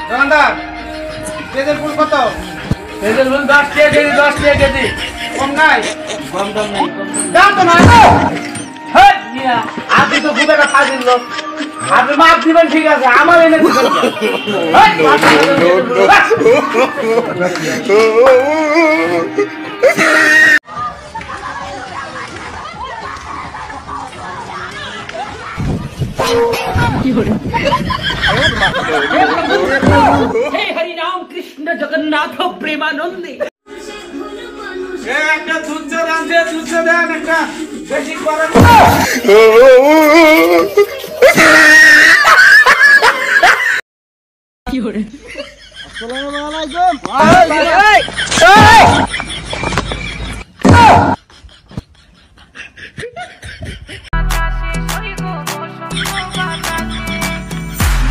দোকানদার পেঁয়াজের ফুল কত? পেঁয়াজের ফুল 10 টাকা কেজি, 10 টাকা কেজি। কম নাই? কম দাম নেই, দাম তো নাই। হেই মিয়া, আপনি তো খুব একটা ফাজিল লোক। আপনি মাপ দিবেন ঠিক আছে, আমার এনে দিবেন না। हे हरि राम कृष्ण जगन्नाथ प्रेमानंदे একটা দুধ চা রাঁধে, দুধ চা দেন একটা, বেশি করেন। আসসালামু আলাইকুম।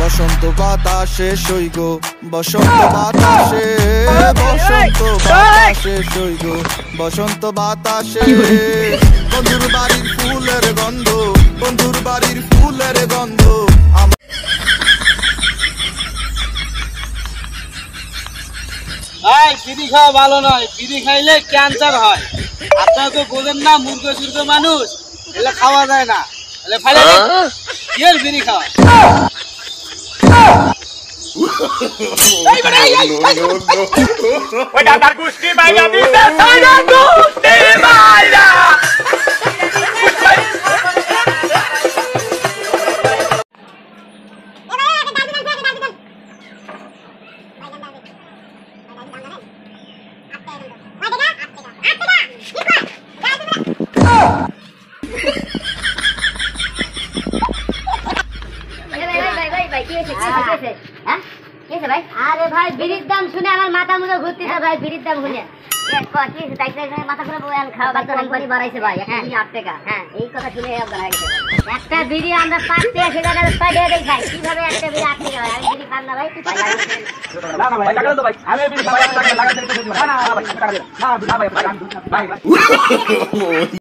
বসন্ত বাতাসে সইগ, বসন্ত বাতাসে, বসন্ত বাতাসে সইগ, বসন্ত বাতাসে। বন্ধুর বাড়ির ফুলের গন্ধ, বন্ধুর বাড়ির ফুলের গন্ধ। ভাই বিড়ি খাওয়া ভালো নয়, বিড়ি খাইলে ক্যান্সার হয়। আপনারা তো বোঝেন না, মূর্খ সূর্খ মানুষ, এগুলো খাওয়া যায় না। এগুলো ফাইলে এর বিড়ি খাওয়া। ওই দাদার গুষ্টি বাইরা দিতে সারা গুষ্টি বাইরা আরে ভাই বিড়ির দাম শুনে আমার মাথা মুড়ে ঘুরতেছে ভাই, বিড়ির দাম শুনে মাথা ঘুরে বয়ান খাওয়া কোম্পানি বাড়াইছে ভাই 8 টাকা। হ্যাঁ এই কথা শুনে একটা বিড়ি আমরা 5 টাকা সেটা 6 টাকা খাই, কিভাবে একটা বিড়ি 8 টাকা হয়? আমি বিড়ি খান না ভাই। না না ভাই, টাকা দাও ভাই, আমি বিড়ি খাওয়া টাকা লাগা দিতে না না ভাই, টাকা দে না ভাই, ভাই